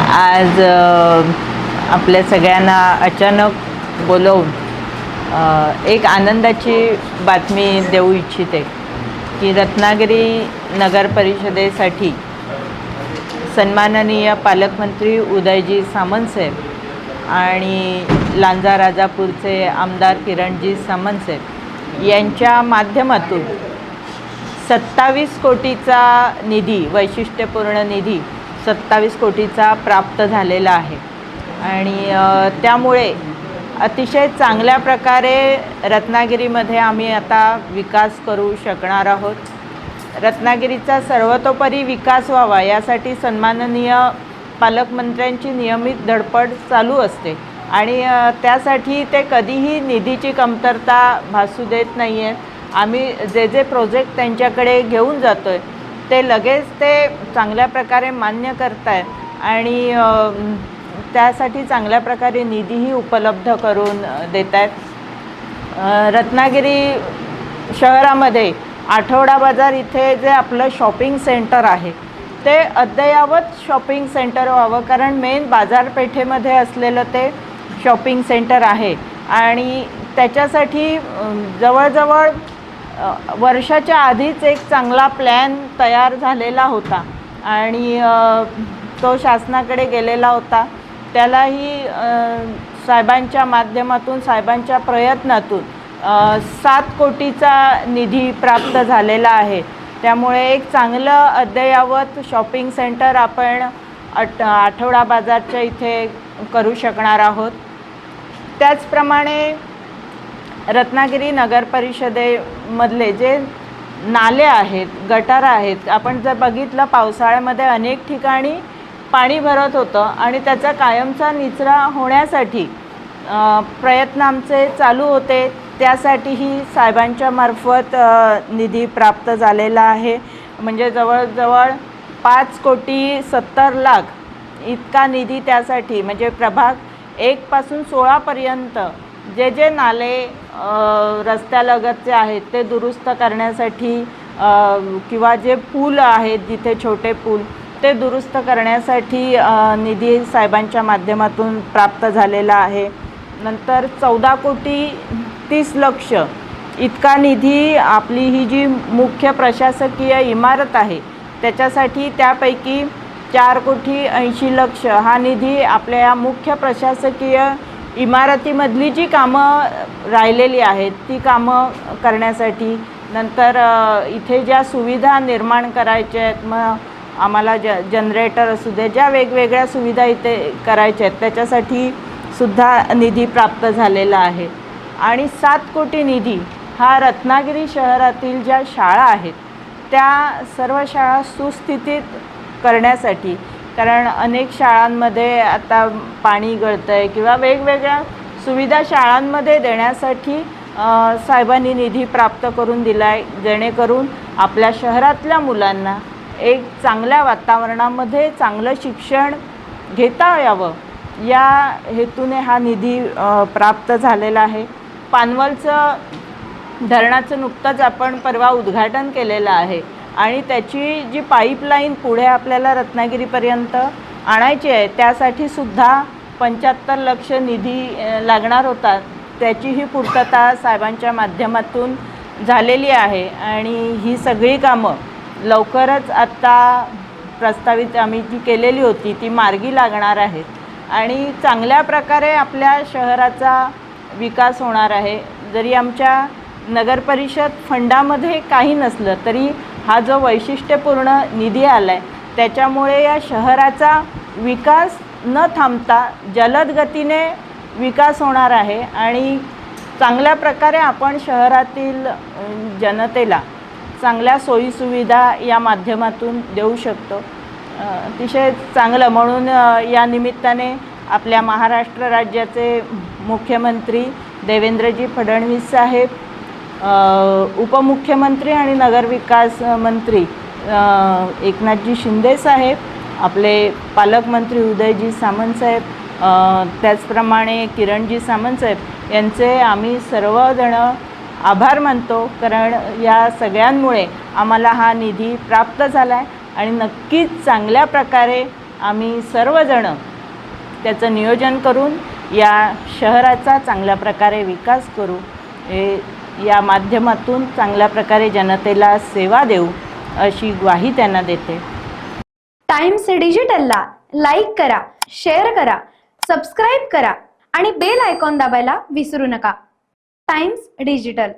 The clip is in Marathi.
आज आपल्या सगळ्यांना अचानक बोलवून एक आनंदाची बातमी देऊ इच्छिते की रत्नागिरी नगर परिषदेसाठी सन्माननीय पालकमंत्री उदयजी सामंतसाहेब आणि लांजा राजापूरचे आमदार किरणजी सामंतसाहेब यांच्या माध्यमातून 27 कोटीचा निधी, वैशिष्ट्यपूर्ण निधी 27 कोटीचा प्राप्त झालेला आहे आणि त्यामुळे अतिशय चांगल्या प्रकारे रत्नागिरीमध्ये आम्ही आता विकास करू शकणार आहोत. रत्नागिरीचा सर्वतोपरी विकास व्हावा यासाठी सन्माननीय पालकमंत्र्यांची नियमित धडपड चालू असते आणि त्यासाठी ते कधीही निधीची कमतरता भासू देत नाही आहेत. आम्ही जे प्रोजेक्ट त्यांच्याकडे घेऊन जातो आहे ते लगेच ते चांगल्या प्रकारे मान्य करत आहेत आणि त्यासाठी चांगल्या प्रकारे निधीही उपलब्ध करून देत आहेत. रत्नागिरी शहरामध्ये आठवडा बाजार इथे जे आपलं शॉपिंग सेंटर आहे ते अद्ययावत शॉपिंग सेंटर व्हावं, कारण मेन बाजारपेठेमध्ये असलेलं ते शॉपिंग सेंटर आहे आणि त्याच्यासाठी जवळजवळ वर्षाच्या आधीच एक चांगला प्लॅन तयार झालेला होता आणि तो शासनाकडे गेलेला होता. त्यालाही साहेबांच्या माध्यमातून, साहेबांच्या प्रयत्नातून 7 कोटीचा निधी प्राप्त झालेला आहे. त्यामुळे एक चांगलं अद्ययावत शॉपिंग सेंटर आपण आठवडा बाजारच्या इथे करू शकणार आहोत. त्याचप्रमाणे रत्नागिरी नगर परिषदेमधले जे नाले आहेत, गटार आहेत, आपण जर बघितलं पावसाळ्यामध्ये अनेक ठिकाणी पाणी भरत होतं आणि त्याचा कायमचा निचरा होण्यासाठी प्रयत्न आमचे चालू होते. त्यासाठीही साहेबांच्या मार्फत निधी प्राप्त झालेला आहे. म्हणजे जवळजवळ 5,70,00,000 इतका निधी त्यासाठी, म्हणजे प्रभाग 1 पासून 16 पर्यंत जे नाले रस्त्यालगतचे आहेत ते दुरुस्त करण्यासाठी किंवा जे पूल आहेत जिथे छोटे पूल ते दुरुस्त करण्यासाठी निधी साहेबांच्या माध्यमातून प्राप्त झालेला आहे. नंतर 14,30,00,000 इतका निधी आपली ही जी मुख्य प्रशासकीय इमारत आहे त्याच्यासाठी, त्यापैकी 4,80,00,000 हा निधी आपल्या या मुख्य प्रशासकीय इमारतीमधली जी कामं राहिलेली आहेत ती कामं करण्यासाठी. नंतर इथे ज्या सुविधा निर्माण करायच्या आहेत, मग आम्हाला जनरेटर असू दे, ज्या वेगवेगळ्या सुविधा इथे करायच्या आहेत त्याच्यासाठी सुद्धा निधी प्राप्त झालेला आहे. आणि 7 कोटी निधी हा रत्नागिरी शहरातील ज्या शाळा आहेत त्या सर्व शाळा सुस्थितीत करण्यासाठी, कारण अनेक शाळांमध्ये आता पाणी गळतं आहे किंवा वेगवेगळ्या सुविधा शाळांमध्ये देण्यासाठी साहेबांनी निधी प्राप्त करून दिला आहे, जेणेकरून आपल्या शहरातल्या मुलांना एक चांगल्या वातावरणामध्ये चांगलं शिक्षण घेता यावं या हेतूने हा निधी प्राप्त झालेला आहे. पानवलचं धरणाचं नुकतंच आपण परवा उद्घाटन केलेलं आहे आणि त्याची जी पाईपलाईन पुढे आपल्याला रत्नागिरीपर्यंत आणायची आहे त्यासाठी सुद्धा 75,00,000 निधी लागणार होता. त्याचीही पूर्तता साहेबांच्या माध्यमातून झालेली आहे आणि ही सगळी कामं लवकरच आत्ता प्रस्तावित आम्ही जी केलेली होती ती मार्गी लागणार आहेत आणि चांगल्या प्रकारे आपल्या शहराचा विकास होणार आहे. जरी आमच्या नगरपरिषद फंडामध्ये काही नसलं तरी हा जो वैशिष्ट्यपूर्ण निधी आला आहे त्याच्यामुळे या शहराचा विकास न थांबता जलद गतीने विकास होणार आहे आणि चांगल्या प्रकारे आपण शहरातील जनतेला चांगल्या सोयीसुविधा या माध्यमातून देऊ शकतो. अतिशय चांगलं म्हणून या निमित्ताने आपल्या महाराष्ट्र राज्याचे मुख्यमंत्री देवेंद्रजी फडणवीस साहेब, उपमुख्यमंत्री आणि नगरविकास मंत्री एकनाथजी शिंदे साहेब, आपले पालकमंत्री उदयजी सामंतसाहेब, त्याचप्रमाणे किरणजी सामंतसाहेब यांचे आम्ही सर्वजण आभार मानतो, कारण या सगळ्यांमुळे आम्हाला हा निधी प्राप्त झाला आहे आणि नक्कीच चांगल्या प्रकारे आम्ही सर्वजण त्याचं नियोजन करून या शहराचा चांगल्या प्रकारे विकास करू, या माध्यमातून चांगल्या प्रकारे जनतेला सेवा देऊ अशी ग्वाही त्यांना देते. टाइम्स डिजिटलला लाईक करा, शेअर करा, सबस्क्राईब करा आणि बेल आयकॉन दाबायला विसरू नका. Times digital.